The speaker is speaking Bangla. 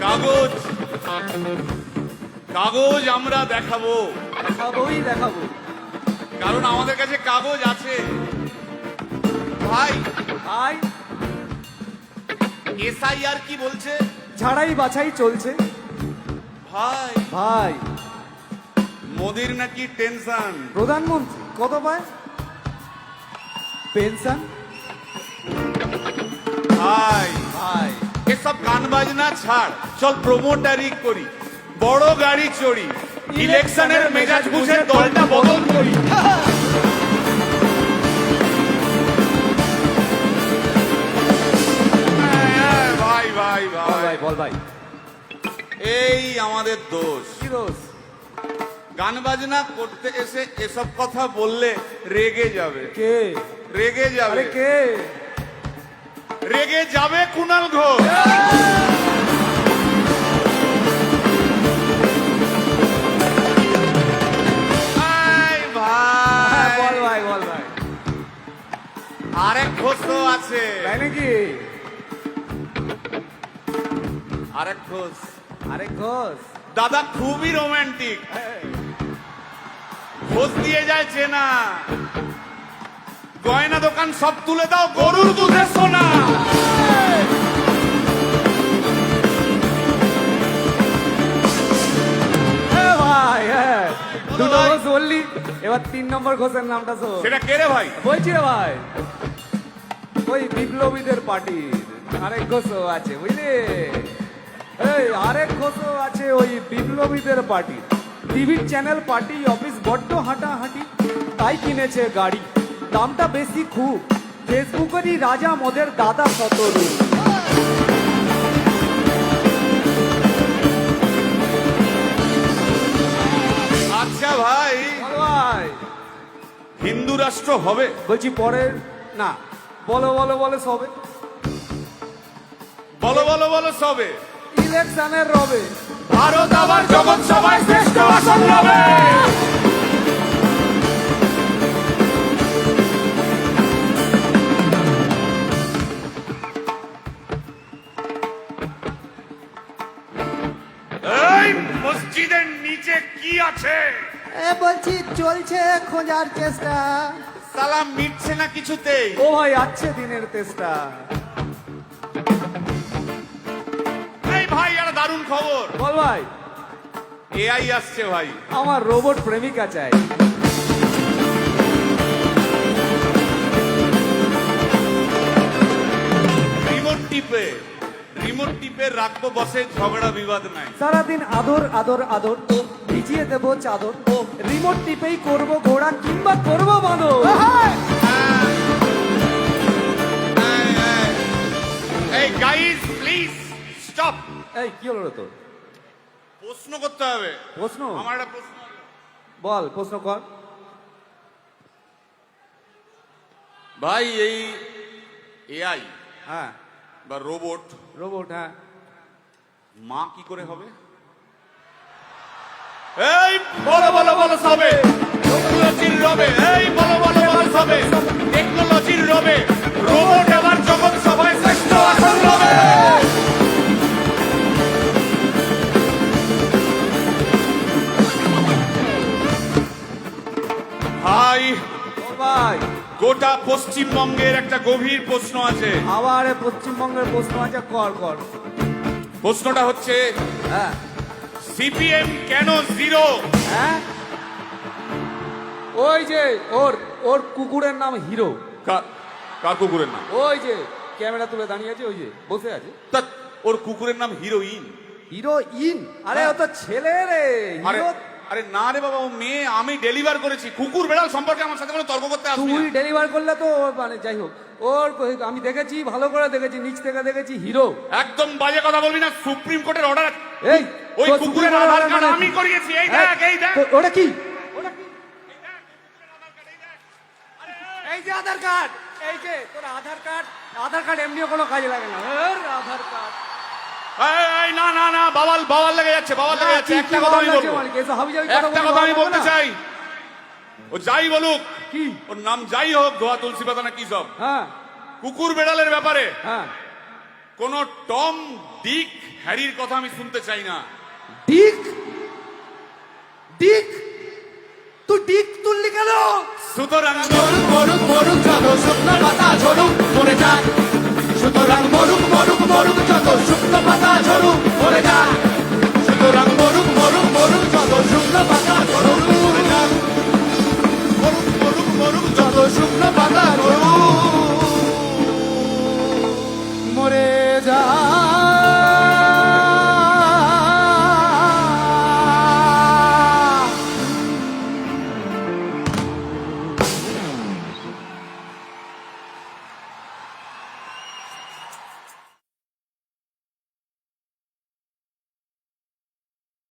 কাগজ কাগজ আমরা দেখাবো, দেখাবো, কারণ আমাদের কাছে কাগজ আছে। ভাই ভাই এসআইআর কি বলছে? ঝাড়াই বাছাই চলছে। ভাই ভাই মোদির নাকি টেনশন। প্রধানমন্ত্রী কত পায় পেনশন? ভাই ভাই এসব গান বাজনা ছাড়, চল প্রমোটারি করি, বড় গাড়ি চড়ি, ইলেকশনের মেজাজ বুঝে দলটা বদল করি। ভাই ভাই ভাই ভাই বল ভাই, এই আমাদের দোষ। কি দোষ? গান বাজনা করতে এসে এসব কথা বললে রেগে যাবে, কে? রেগে যাবে, আরে কে? রেগে যাবে কুণাল ঘোষ। ভাই হ্যাঁ, ভাই বল ভাই, বল ভাই। আরেক ঘোষ তো আছে, তাই নাকি? আরেক ঘোষ। আরে ঘোষ দাদা খুবই রোমান্টিক, ঘোষ দিয়ে যায় চেনা, গয়না দোকান সব তুলে দাও, গরুর দুধের সোনা। ভাই, হ্যাঁ দুটো ঘোষ বললি, এবার 3 নম্বর ঘোষের নামটা শোন। সেটা কে রে ভাই? বলছি রে ভাই, ওই বিপ্লবীদের পার্টির আরেক ঘোষও আছে বুঝলি। এই আরেক ঘোষও আছে ওই বিপ্লবীদের পার্টি। টিভির চ্যানেল পার্টি অফিস বড্ড হাঁটাহাঁটি, তাই কিনেছে গাড়ি, দামটা বেশি খুব, ফেসবুকেরই রাজা মদের দাদা শতরু। আচ্ছা ভাই, বল ভাই, হিন্দু রাষ্ট্র হবে? বলছি পরের না, বলো বলো বলো সবে, বলো বলো বলো সবে। ইলেকশনের রবে ভারত আবার জগৎ সভায় শ্রেষ্ঠ আসন লবে। এই মসজিদের নিচে কি আছে? বলছি চলছে খোঁজার চেষ্টা। সালাম মিটছে না কিছুতেই। ও ভাই আছে দিনের চেষ্টা। এই ভাই একটা দারুণ খবর, বল ভাই, এআই আসছে ভাই। আমার রোবট প্রেমিকা চাই। রিমোট টিপে রাখবো বসে, ঝগড়া বিবাদ নাই। সারাদিন আদর আদর আদর, ভিজিয়ে দেবো চাদর, রিমোট টিপেই করবো ঘোড়া কিংবা করবো বাঁদর। এই গাইস প্লিজ স্টপ। এই কি হলো রে তোর? প্রশ্ন করতে হবে। প্রশ্ন? আমার একটা প্রশ্ন। বল, প্রশ্ন কর। ভাই এই এআই হ্যাঁ, বা রোবট, রোবট, হ্যাঁ মা কি করে হবে? এই বলো বলো বলো সবে, টেকনোলজির রবে। এই বলো বলো বলো সবে, টেকনোলজির রবে, রোবট এবার জগৎ সভায় শ্রেষ্ঠ আসন লবে। ভাই বল ভাই, গোটা পশ্চিমবঙ্গের একটা গভীর প্রশ্ন আছে। আবার এ পশ্চিমবঙ্গের প্রশ্ন আছে, কর কর। প্রশ্নটা হচ্ছে, হ্যাঁ সিপিএম কেন জিরো? হ্যাঁ, ওই যে ওর ওর কুকুরের নাম হিরো। কার কুকুরের নাম? ওই যে ক্যামেরা তুলে দাঁড়িয়ে আছে, ওই যে বসে আছে। তা ওর কুকুরের নাম হিরোইন। হিরোইন? আরে ও তো ছেলে রে। আরে হিরো আরে না রে বাবা, ও মেয়ে। আমি ডেলিভার করেছি। কুকুর বেড়াল সম্পর্কে আমার সাথে কোনো তর্ক করতে আসবি তুই না। ডেলিভার করলে তো মানে যাই হোক, ওর আমি দেখেছি, ভালো করে দেখেছি, নিচ থেকে দেখেছি, হিরো। একদম বাজে কথা বলবি না, সুপ্রিম কোর্টের অর্ডার। এই ওই তোর কুকুরের সুপ্রিম আধার কোর্টের কার্ড order আমি মানে- করিয়েছি। এই হ্যাঁ, দেখ, এই দেখ। ওটা কি? এই যে আধার কার্ড, এই যে তোর আধার কার্ড। আধার কার্ড এমনিও কোনো কাজে লাগে না। আধার কার্ড এই না না না, বাবাল বাবাল লেগে যাচ্ছে, বাবাল লেগে যাচ্ছে। একটা কথা আমি বলবো, একটা কথা আমি বলতে চাই। ও যাই বলুক, কি ওর নাম যাই হোক, ধোয়া তুলসী পাতা না কি সব, হ্যাঁ কুকুর বেড়ালের ব্যাপারে হ্যাঁ কোন টম ডিক হ্যারির কথা আমি শুনতে চাই না। ডিক ডিক তুই ডিক তুললি কেন? সুতরাং মরুক মরুক মরুক যত শুকনো পাতা ঝরুক